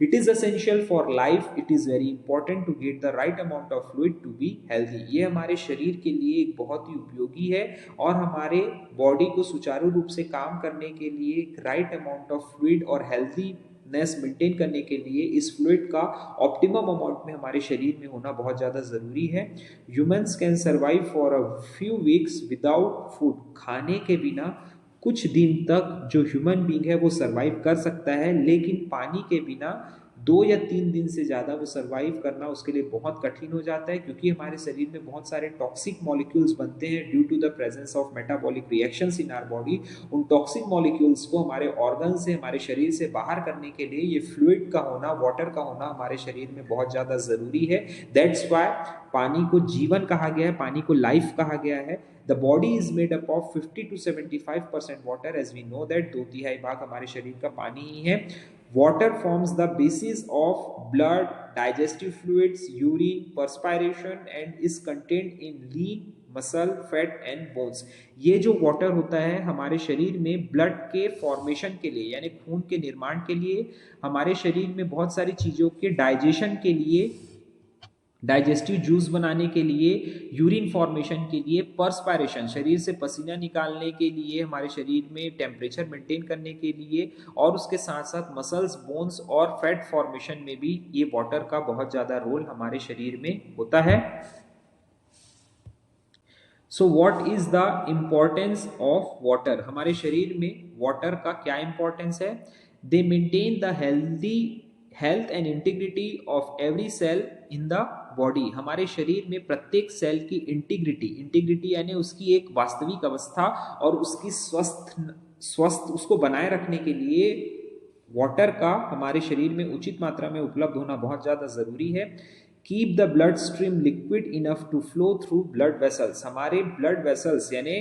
It is essential for life, it is very important to get the right amount of fluid to be healthy. ये हमारे शरीर के लिए एक बहुत ही उपयोगी है और हमारे बॉडी को सुचारू रूप से काम करने के लिए राइट अमाउंट ऑफ फ्लूइड और हेल्दीनेस मेंटेन करने के लिए इस फ्लूइड का ऑप्टिमम अमाउंट में हमारे शरीर में होना बहुत ज़्यादा ज़रूरी है। Humans can survive for a few weeks without food, खाने के बिना कुछ दिन तक जो ह्यूमन बीइंग है वो सर्वाइव कर सकता है, लेकिन पानी के बिना 2 या 3 दिन से ज़्यादा वो सर्वाइव करना उसके लिए बहुत कठिन हो जाता है, क्योंकि हमारे शरीर में बहुत सारे टॉक्सिक मॉलिक्यूल्स बनते हैं due to the presence of metabolic reactions in our body. उन टॉक्सिक मॉलिक्यूल्स को हमारे ऑर्गन से, हमारे शरीर से बाहर करने के लिए ये फ्लूइड का होना, वाटर का होना हमारे शरीर में बहुत ज़्यादा ज़रूरी है। दैट्स वाई पानी को जीवन कहा गया है, पानी को लाइफ कहा गया है। The body is made up of 50 to 75% water, as we know that 2/3 भाग हमारे शरीर का पानी ही है। Water forms the basis of blood, digestive fluids, urine, perspiration and is contained in lean, muscle, fat and bones. ये जो वाटर होता है हमारे शरीर में ब्लड के फॉर्मेशन के लिए, यानी खून के निर्माण के लिए, हमारे शरीर में बहुत सारी चीज़ों के डाइजेशन के लिए, डाइजेस्टिव जूस बनाने के लिए, यूरिन फॉर्मेशन के लिए, पर्सपायरेशन शरीर से पसीना निकालने के लिए, हमारे शरीर में टेम्परेचर मेंटेन करने के लिए, और उसके साथ साथ मसल्स, बोन्स और फैट फॉर्मेशन में भी ये वाटर का बहुत ज़्यादा रोल हमारे शरीर में होता है। So what is the importance of water? हमारे शरीर में वाटर का क्या इंपॉर्टेंस है? They maintain the health and integrity of every cell in the body. हमारे शरीर में प्रत्येक सेल की इंटीग्रिटी यानी उसकी एक वास्तविक अवस्था और उसकी स्वस्थ उसको बनाए रखने के लिए वाटर का हमारे शरीर में उचित मात्रा में उपलब्ध होना बहुत ज़्यादा ज़रूरी है। Keep the bloodstream liquid enough to flow through blood vessels. हमारे ब्लड वेसल्स यानी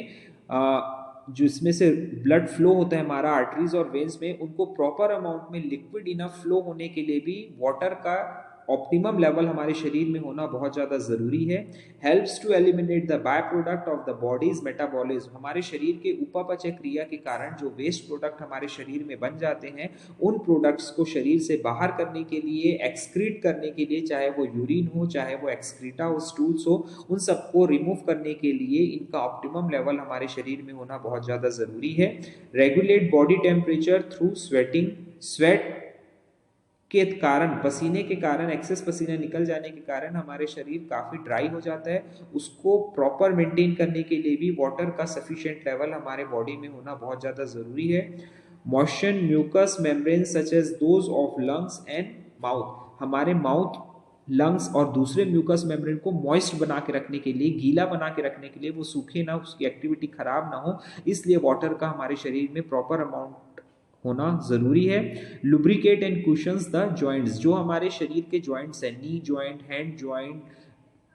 जिसमें से ब्लड फ्लो होता है हमारा आर्टरीज और वेन्स में, उनको प्रॉपर अमाउंट में लिक्विड इनफ फ्लो होने के लिए भी वाटर का ऑप्टिमम लेवल हमारे शरीर में होना बहुत ज़्यादा ज़रूरी है। Helps to eliminate the by product of the body's metabolism. हमारे शरीर के उपापचय क्रिया के कारण जो वेस्ट प्रोडक्ट हमारे शरीर में बन जाते हैं, उन प्रोडक्ट्स को शरीर से बाहर करने के लिए, एक्सक्रीट करने के लिए, चाहे वो यूरिन हो, चाहे वो एक्सक्रीटा हो, स्टूल्स हो, उन सबको रिमूव करने के लिए इनका ऑप्टिमम लेवल हमारे शरीर में होना बहुत ज़्यादा ज़रूरी है। Regulate body temperature through sweating. Sweat के कारण, पसीने के कारण, एक्सेस पसीना निकल जाने के कारण हमारे शरीर काफ़ी ड्राई हो जाता है। उसको प्रॉपर मेंटेन करने के लिए भी वाटर का सफिशिएंट लेवल हमारे बॉडी में होना बहुत ज़्यादा ज़रूरी है। Moisture mucus membrane such as those of lungs and mouth. हमारे माउथ, लंग्स और दूसरे म्यूकस मेम्ब्रेन को मॉइस्ट बना के रखने के लिए, गीला बना के रखने के लिए, वो सूखे ना, उसकी एक्टिविटी खराब ना हो, इसलिए वाटर का हमारे शरीर में प्रॉपर अमाउंट होना जरूरी है। Lubricate and cushions the joints. जो हमारे शरीर के जॉइंट्स हैं, नी जॉइंट, हैंड जॉइंट,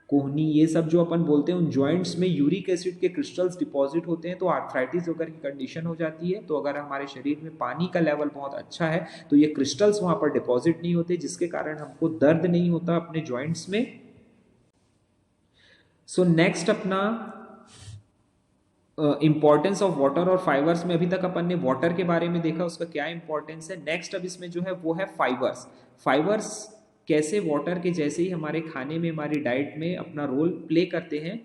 कोहनी, ये सब जो अपन बोलते हैं, उन जॉइंट्स में यूरिक एसिड के क्रिस्टल्स डिपॉजिट होते हैं, तो आर्थराइटिस वगैरह की कंडीशन हो जाती है। तो अगर हमारे शरीर में पानी का लेवल बहुत अच्छा है तो ये क्रिस्टल्स वहाँ पर डिपॉजिट नहीं होते, जिसके कारण हमको दर्द नहीं होता अपने जॉइंट्स में। सो नेक्स्ट अपना इंपॉर्टेंस ऑफ वाटर और फाइबर्स में अभी तक अपन ने वाटर के बारे में देखा, उसका क्या इंपॉर्टेंस है। नेक्स्ट अब इसमें जो है वो है फाइबर्स। फाइबर्स कैसे वाटर के जैसे ही हमारे खाने में, हमारी डाइट में अपना रोल प्ले करते हैं।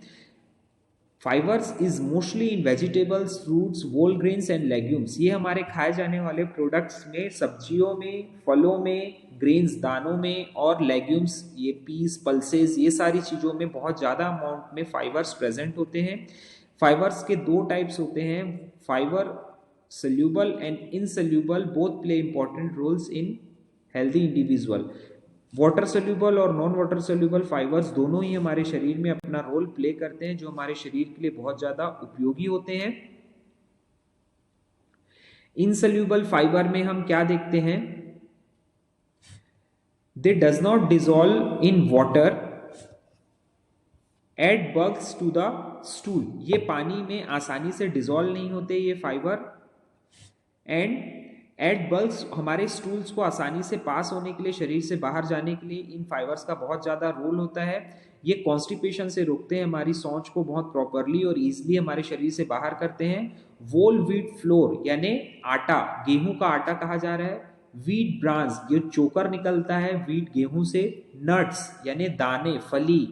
Fibres is mostly in vegetables, fruits, whole grains and legumes. ये हमारे खाए जाने वाले प्रोडक्ट्स में, सब्जियों में, फलों में, ग्रेन्स दानों में, और लेग्यूम्स ये पीस, पल्सेस, ये सारी चीज़ों में बहुत ज़्यादा अमाउंट में फाइबर्स प्रेजेंट होते हैं। फाइबर्स के 2 टाइप्स होते हैं, fibre soluble and insoluble, both play important roles in healthy individual. Water soluble और नॉन वाटर सोल्यूबल फाइबर्स दोनों ही हमारे शरीर में अपना रोल प्ले करते हैं, जो हमारे शरीर के लिए बहुत ज़्यादा उपयोगी होते हैं। इनसोल्यूबल फाइबर में हम क्या देखते हैं? They does not dissolve in water, add bulks to the stool. ये पानी में आसानी से डिसॉल्व नहीं होते ये फाइबर, एंड एड बग्स, हमारे स्टूल्स को आसानी से पास होने के लिए, शरीर से बाहर जाने के लिए इन फाइबर्स का बहुत ज़्यादा रोल होता है। ये कॉन्स्टिपेशन से रोकते हैं, हमारी सोच को बहुत प्रॉपरली और ईजिली हमारे शरीर से बाहर करते हैं, वोल व्हीट फ्लोर यानी आटा, गेहूं का आटा कहा जा रहा है। व्हीट ब्रांस, ये चोकर निकलता है व्हीट गेहूं से। नट्स यानी दाने, फली।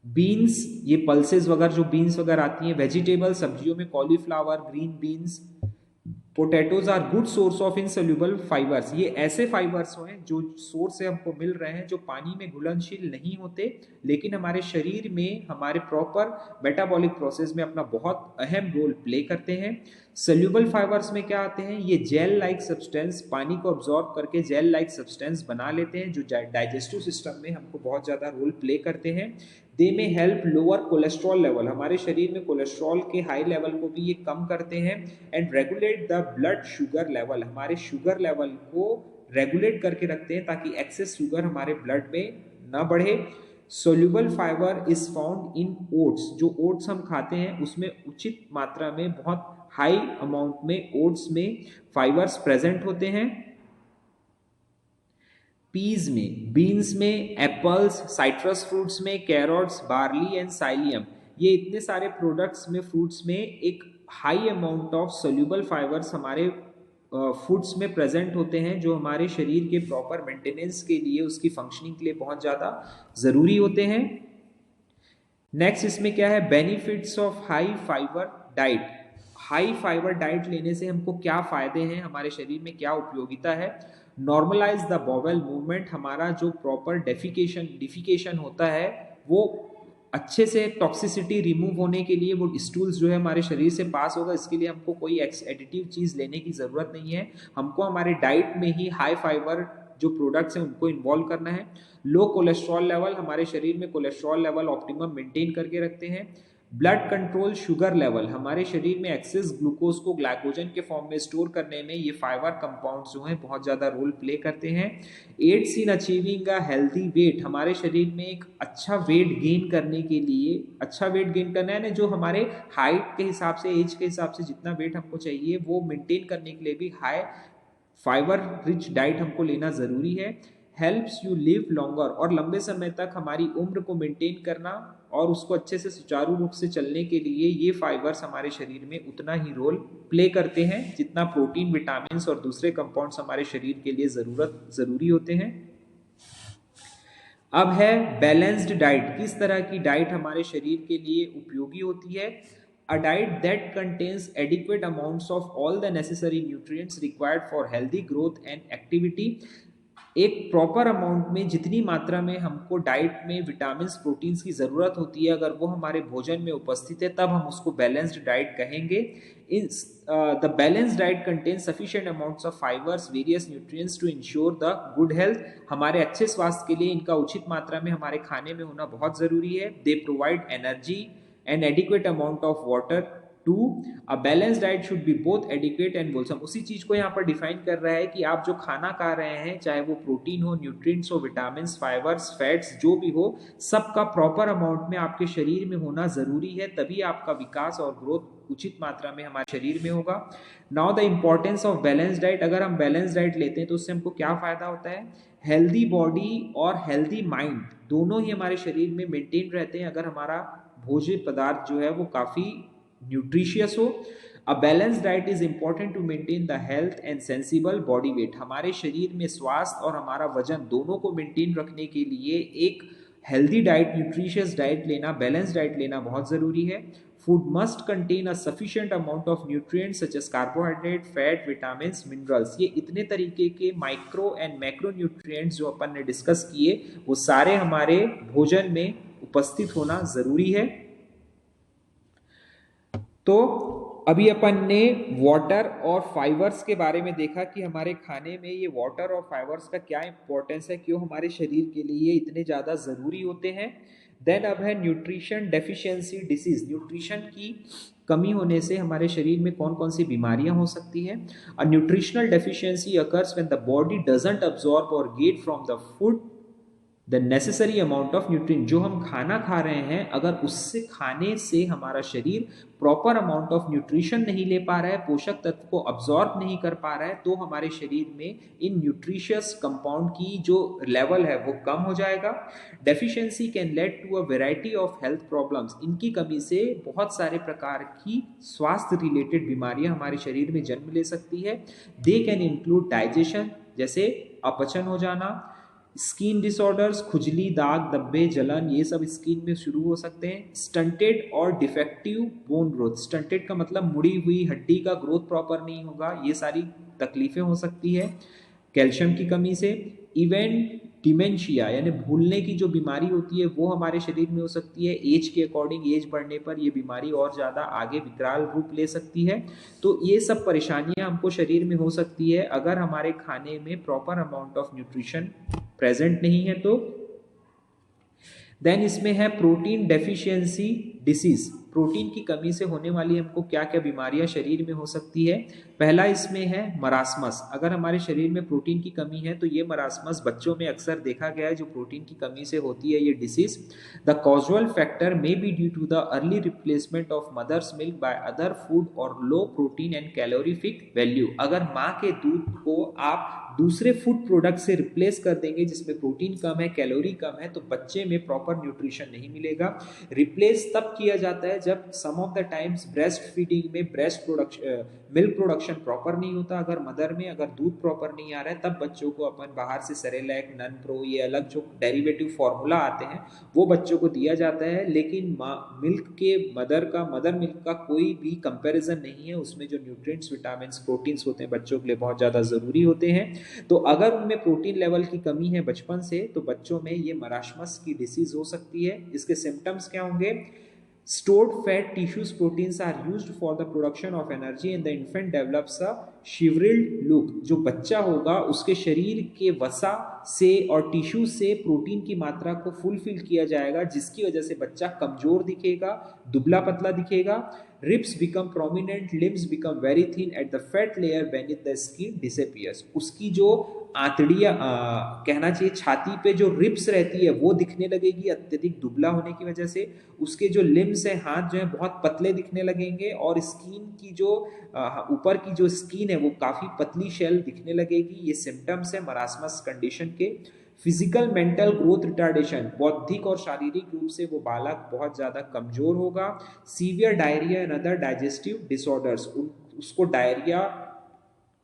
बीन्स, ये पल्सेस वगैरह जो बीन्स वगैरह आती हैं। वेजिटेबल, सब्जियों में cauliflower, green beans. Potatoes are good source of insoluble fibres, ये ऐसे फाइबर्स हैं जो सोर्स से हमको मिल रहे हैं जो पानी में घुलनशील नहीं होते, लेकिन हमारे शरीर में हमारे प्रॉपर मेटाबॉलिक प्रोसेस में अपना बहुत अहम रोल प्ले करते हैं। सोल्यूबल फाइबर्स में क्या आते हैं, ये जेल लाइक सब्सटेंस, पानी को अब्जॉर्ब करके जेल लाइक सब्सटेंस बना लेते हैं जो डाइजेस्टिव सिस्टम में हमको बहुत ज़्यादा रोल प्ले करते हैं। दे में हेल्प लोअर कोलेस्ट्रॉल लेवल, हमारे शरीर में कोलेस्ट्रॉल के हाई लेवल को भी ये कम करते हैं। And regulate the blood sugar level, हमारे शुगर लेवल को रेगुलेट करके रखते हैं ताकि एक्सेस शुगर हमारे ब्लड में ना बढ़े। Soluble fibre is found in oats, जो ओट्स हम खाते हैं उसमें उचित मात्रा में, बहुत हाई अमाउंट में ओट्स में फाइबर्स प्रेजेंट होते हैं। पीज में, बीन्स में, एप्पल्स, साइट्रस फ्रूट्स में, कैरोट्स, बार्ली एंड साइलियम, ये इतने सारे प्रोडक्ट्स में, फ्रूट्स में एक high amount of soluble fibres हमारे फूड्स में प्रेजेंट होते हैं जो हमारे शरीर के प्रॉपर मेंटेनेंस के लिए, उसकी फंक्शनिंग के लिए बहुत ज़्यादा ज़रूरी होते हैं। नेक्स्ट इसमें क्या है, benefits of high fibre diet. High fibre diet लेने से हमको क्या फ़ायदे हैं, हमारे शरीर में क्या उपयोगिता है। नॉर्मलाइज द बॉवेल मूवमेंट, हमारा जो प्रॉपर डिफिकेशन होता है वो अच्छे से, टॉक्सिसिटी रिमूव होने के लिए वो स्टूल्स जो है हमारे शरीर से पास होगा, इसके लिए हमको कोई एडिटिव चीज़ लेने की ज़रूरत नहीं है। हमको हमारे डाइट में ही हाई फाइबर जो प्रोडक्ट्स हैं उनको इन्वॉल्व करना है। लो कोलेस्ट्रॉल लेवल, हमारे शरीर में कोलेस्ट्रॉल लेवल ऑप्टिमम मेंटेन करके रखते हैं। ब्लड कंट्रोल शुगर लेवल, हमारे शरीर में एक्सेस ग्लूकोज को ग्लाइकोजन के फॉर्म में स्टोर करने में ये फाइबर कंपाउंड्स जो हैं बहुत ज़्यादा रोल प्ले करते हैं। Aids in achieving a healthy weight, हमारे शरीर में एक अच्छा वेट गेन करने के लिए, अच्छा वेट गेन करना है ना, जो हमारे हाइट के हिसाब से, एज के हिसाब से जितना वेट हमको चाहिए वो मेंटेन करने के लिए भी हाई फाइबर रिच डाइट हमको लेना ज़रूरी है। हेल्प्स यू लिव लॉन्गर, और लंबे समय तक हमारी उम्र को मेंटेन करना और उसको अच्छे से सुचारू रूप से चलने के लिए ये फाइबर्स हमारे शरीर में उतना ही रोल प्ले करते हैं जितना प्रोटीन, विटामिन्स और दूसरे कंपाउंड्स हमारे शरीर के लिए ज़रूरी होते हैं। अब है बैलेंस्ड डाइट, किस तरह की डाइट हमारे शरीर के लिए उपयोगी होती है। A diet that contains adequate amounts of all the necessary nutrients required for healthy growth and activity, एक प्रॉपर अमाउंट में, जितनी मात्रा में हमको डाइट में विटामिन्स, प्रोटीन्स की ज़रूरत होती है, अगर वो हमारे भोजन में उपस्थित है तब हम उसको बैलेंस्ड डाइट कहेंगे। In the balanced diet contains sufficient amounts of fibres, various nutrients to ensure the good health, हमारे अच्छे स्वास्थ्य के लिए इनका उचित मात्रा में हमारे खाने में होना बहुत ज़रूरी है। They provide energy and adequate amount of water to a balanced diet should be both adequate and wholesome। उसी चीज को यहाँ पर डिफाइन कर रहा है कि आप जो खाना खा रहे हैं, चाहे वो प्रोटीन हो, न्यूट्रिएंट्स हो, विटामिन्स, फाइबर्स, फैट्स, जो भी हो, सबका प्रॉपर अमाउंट में आपके शरीर में होना जरूरी है, तभी आपका विकास और ग्रोथ उचित मात्रा में हमारे शरीर में होगा। Now the importance of balance diet, अगर हम बैलेंस डाइट लेते हैं तो उससे हमको क्या फायदा होता है। हेल्दी बॉडी और हेल्दी माइंड दोनों ही हमारे शरीर में मेंटेन रहते हैं अगर हमारा भोज्य पदार्थ जो है वो काफ़ी न्यूट्रिशियस हो। A balance diet is important to maintain the health and sensible body weight, हमारे शरीर में स्वास्थ्य और हमारा वजन दोनों को मेंटेन रखने के लिए एक हेल्दी डाइट, न्यूट्रिशियस डाइट लेना, बैलेंस डाइट लेना बहुत ज़रूरी है। Food must contain a sufficient amount of nutrients such as carbohydrate, fat, vitamins, minerals, ये इतने तरीके के माइक्रो एंड मैक्रो न्यूट्रिएंट्स जो अपन ने डिस्कस किए वो सारे हमारे भोजन में उपस्थित होना जरूरी है। तो अभी अपन ने वाटर और फाइबर्स के बारे में देखा कि हमारे खाने में ये वाटर और फाइबर्स का क्या इंपॉर्टेंस है, क्यों हमारे शरीर के लिए इतने ज़्यादा ज़रूरी होते हैं। देन अब है न्यूट्रिशन डेफिशिएंसी डिसीज, न्यूट्रिशन की कमी होने से हमारे शरीर में कौन कौन सी बीमारियां हो सकती हैं। A nutritional deficiency occurs when the body doesn't absorb और get from the food the necessary amount of nutrient, जो हम खाना खा रहे हैं अगर उससे खाने से हमारा शरीर प्रॉपर अमाउंट ऑफ न्यूट्रिशन नहीं ले पा रहा है, पोषक तत्व को अब्जॉर्ब नहीं कर पा रहा है, तो हमारे शरीर में इन न्यूट्रिशियस कंपाउंड की जो लेवल है वो कम हो जाएगा। Deficiency can lead to a variety of health problems, इनकी कमी से बहुत सारे प्रकार की स्वास्थ्य रिलेटेड बीमारियां हमारे शरीर में जन्म ले सकती है। दे कैन इंक्लूड डाइजेशन, जैसे अपचन हो जाना, स्किन डिसऑर्डर्स, खुजली, दाग, धब्बे, जलन, ये सब स्किन में शुरू हो सकते हैं। स्टंटेड और डिफेक्टिव बोन ग्रोथ, स्टंटेड का मतलब मुड़ी हुई हड्डी का ग्रोथ प्रॉपर नहीं होगा, ये सारी तकलीफें हो सकती है कैल्शियम की कमी से। इवेंट डिमेंशिया यानी भूलने की जो बीमारी होती है वो हमारे शरीर में हो सकती है। एज के अकॉर्डिंग, एज बढ़ने पर ये बीमारी और ज़्यादा आगे विकराल रूप ले सकती है। तो ये सब परेशानियां हमको शरीर में हो सकती है अगर हमारे खाने में proper amount of nutrition present नहीं है तो। देन इसमें है प्रोटीन डेफिशिएंसी डिसीज, प्रोटीन की कमी से होने वाली हमको क्या क्या बीमारियां शरीर में हो सकती है। पहला इसमें है मरासमस, अगर हमारे शरीर में प्रोटीन की कमी है तो ये मरासमस बच्चों में अक्सर देखा गया है, जो प्रोटीन की कमी से होती है ये disease. The causal factor may be due to the early replacement of mother's milk by other food और low protein and calorific value, अगर माँ के दूध को आप दूसरे फूड प्रोडक्ट से रिप्लेस कर देंगे जिसमें प्रोटीन कम है, कैलोरी कम है, तो बच्चे में प्रॉपर न्यूट्रिशन नहीं मिलेगा। रिप्लेस तब किया जाता है जब some of the times breast feeding में breast production milk production proper नहीं होता, अगर मदर में अगर दूध प्रॉपर नहीं आ रहा है तब बच्चों को अपन बाहर से सेरेलैक, नन प्रो, ये अलग जो डेरिवेटिव फार्मूला आते हैं वो बच्चों को दिया जाता है। लेकिन मिल्क के मदर मिल्क का कोई भी कंपैरिजन नहीं है, उसमें जो न्यूट्रिएंट्स, विटामिन्स, प्रोटीन्स होते हैं बच्चों के लिए बहुत ज़्यादा ज़रूरी होते हैं। तो अगर उनमें प्रोटीन लेवल की कमी है बचपन से तो बच्चों में ये मरासमस की डिसीज हो सकती है। इसके सिम्टम्स क्या होंगे? Stored fat tissues proteins are used for the production of energy and the infant develops a shriveled look, जो बच्चा होगा उसके शरीर के वसा से और टिश्यू से प्रोटीन की मात्रा को फुलफिल किया जाएगा, जिसकी वजह से बच्चा कमजोर दिखेगा, दुबला पतला दिखेगा। Ribs become prominent, limbs become very thin at the fat layer beneath the skin disappears, उसकी जो आंतड़ियाँ कहना चाहिए छाती पे जो रिब्स रहती है वो दिखने लगेगी अत्यधिक दुबला होने की वजह से। उसके जो लिम्स है, हाथ जो है बहुत पतले दिखने लगेंगे और स्किन की जो ऊपर की जो स्किन है वो काफ़ी पतली शेल दिखने लगेगी। ये सिम्टम्स है मरासमस कंडीशन के। फिजिकल मेंटल ग्रोथ रिटार्डेशन, बौद्धिक और शारीरिक रूप से वो बालक बहुत ज़्यादा कमजोर होगा। Severe diarrhoea and other digestive disorders, उसको डायरिया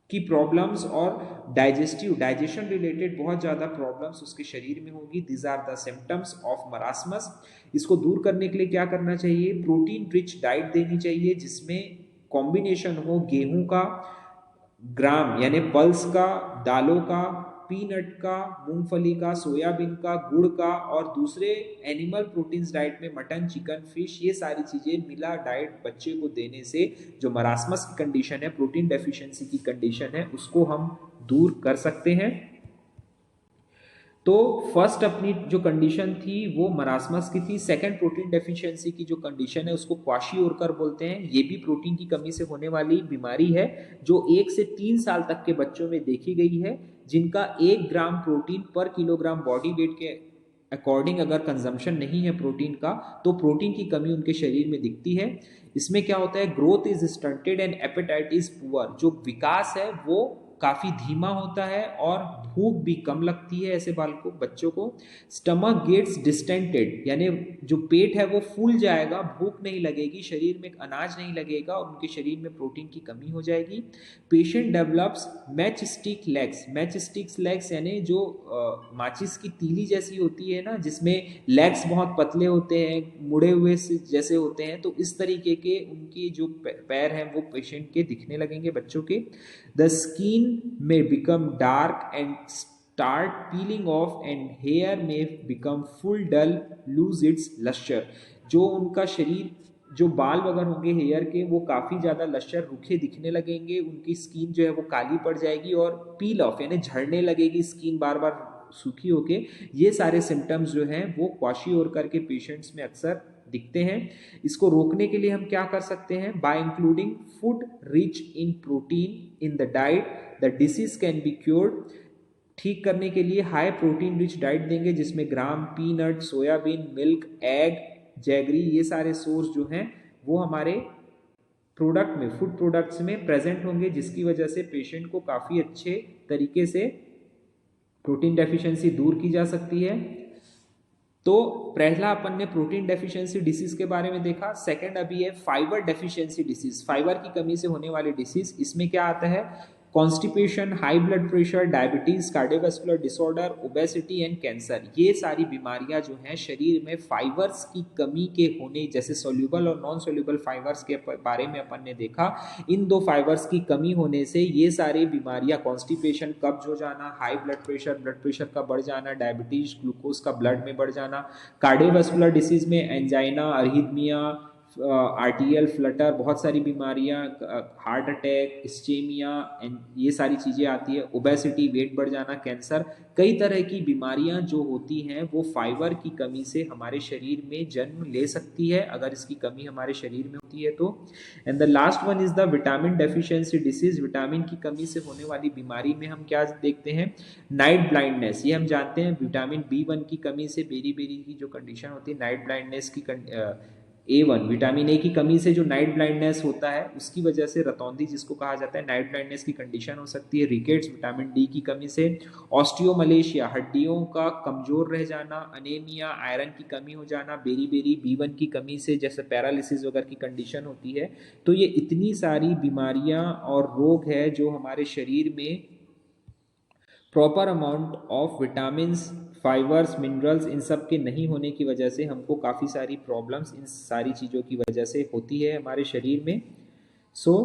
की प्रॉब्लम्स और डाइजेशन रिलेटेड बहुत ज़्यादा प्रॉब्लम्स उसके शरीर में होगी। This are the symptoms of marasmus. इसको दूर करने के लिए क्या करना चाहिए? प्रोटीन रिच डाइट देनी चाहिए जिसमें कॉम्बिनेशन हो गेहूं का, ग्राम यानी पल्स का, दालों का, पीनट का, मूंगफली का, सोयाबीन का, गुड़ का और दूसरे एनिमल प्रोटीन्स डाइट में मटन, चिकन, फिश, ये सारी चीज़ें मिला डाइट बच्चे को देने से जो मरासमस की कंडीशन है, प्रोटीन डेफिशिएंसी की कंडीशन है, उसको हम दूर कर सकते हैं। तो फर्स्ट अपनी जो कंडीशन थी वो मरासमस की थी। सेकंड प्रोटीन डेफिशिएंसी की जो कंडीशन है उसको क्वाशियोरकर बोलते हैं। ये भी प्रोटीन की कमी से होने वाली बीमारी है जो 1 से 3 साल तक के बच्चों में देखी गई है, जिनका 1 ग्राम प्रोटीन पर किलोग्राम बॉडी वेट के अकॉर्डिंग अगर कंजम्पशन नहीं है प्रोटीन का तो प्रोटीन की कमी उनके शरीर में दिखती है। इसमें क्या होता है? Growth is stunted and appetite is poor, जो विकास है वो काफ़ी धीमा होता है और भूख भी कम लगती है ऐसे बालकों बच्चों को। स्टमक गेट्स डिस्टेंटेड, यानी जो पेट है वो फूल जाएगा, भूख नहीं लगेगी, शरीर में अनाज नहीं लगेगा और उनके शरीर में प्रोटीन की कमी हो जाएगी। Patient develops match stick legs, match sticks legs यानी जो माचिस की तीली जैसी होती है ना, जिसमें लेग्स बहुत पतले होते हैं, मुड़े हुए से जैसे होते हैं, तो इस तरीके के उनकी जो पैर हैं वो पेशेंट के दिखने लगेंगे बच्चों के। The skin may become dark and start peeling off and hair may become full dull, lose its luster, जो उनका शरीर जो बाल वगैरह होंगे हेयर के वो काफ़ी ज़्यादा लश्यर रुखे दिखने लगेंगे, उनकी स्किन जो है वो काली पड़ जाएगी और पील ऑफ यानी झड़ने लगेगी स्किन बार बार सूखी होके। ये सारे सिम्टम्स जो हैं वो क्वाशियोरकर के पेशेंट्स में अक्सर दिखते हैं। इसको रोकने के लिए हम क्या कर सकते हैं? Bye including food rich in protein in the diet the disease can be cured. ठीक करने के लिए हाई प्रोटीन रिच डाइट देंगे, जिसमें gram, peanut, soybean, milk, egg, jaggery, ये सारे सोर्स जो हैं वो हमारे प्रोडक्ट में, फूड प्रोडक्ट्स में प्रेजेंट होंगे, जिसकी वजह से पेशेंट को काफ़ी अच्छे तरीके से प्रोटीन डेफिशिएंसी दूर की जा सकती है। तो पहला अपन ने प्रोटीन डेफिशिएंसी डिसीज के बारे में देखा। सेकंड अभी है फाइबर डेफिशिएंसी डिसीज, फाइबर की कमी से होने वाली डिसीज। इसमें क्या आता है? Constipation, high blood pressure, diabetes, cardiovascular disorder, obesity and cancer, ये सारी बीमारियां जो हैं शरीर में फाइबर्स की कमी के होने, जैसे सोल्यूबल और नॉन सोल्यूबल फाइबर्स के बारे में अपन ने देखा। इन दो फाइबर्स की कमी होने से ये सारी बीमारियां, कॉन्स्टिपेशन, कब्ज हो जाना, हाई ब्लड प्रेशर का बढ़ जाना, डायबिटीज, ग्लूकोज का ब्लड में बढ़ जाना, कार्डियोवास्कुलर डिसीज में एंजाइना, अरिथमिया, आरटीएल, फ्लटर, बहुत सारी बीमारियां, हार्ट अटैक, इस्चेमिया, ये सारी चीज़ें आती है, ओबेसिटी, वेट बढ़ जाना, कैंसर, कई तरह की बीमारियां जो होती हैं वो फाइबर की कमी से हमारे शरीर में जन्म ले सकती है, अगर इसकी कमी हमारे शरीर में होती है तो। And the last one is the vitamin deficiency disease. Vitamin की कमी से होने वाली बीमारी में हम क्या देखते हैं? Night blindness. ये हम जानते हैं विटामिन B1 की कमी से बेरी बेरी की जो कंडीशन होती है, नाइट ब्लाइंडनेस की A1 विटामिन ए की कमी से जो नाइट ब्लाइंडनेस होता है, उसकी वजह से रतौंधी जिसको कहा जाता है, नाइट ब्लाइंडनेस की कंडीशन हो सकती है। रिकेट्स विटामिन डी की कमी से, ऑस्टियोमलेशिया हड्डियों का कमजोर रह जाना, अनेमिया आयरन की कमी हो जाना, बेरी बेरी B1 की कमी से जैसे पैरालिसिस वगैरह की कंडीशन होती है। तो ये इतनी सारी बीमारियां और रोग है जो हमारे शरीर में proper amount of vitamins, fibres, minerals, इन सब के नहीं होने की वजह से हमको काफ़ी सारी प्रॉब्लम्स इन सारी चीज़ों की वजह से होती है हमारे शरीर में। सो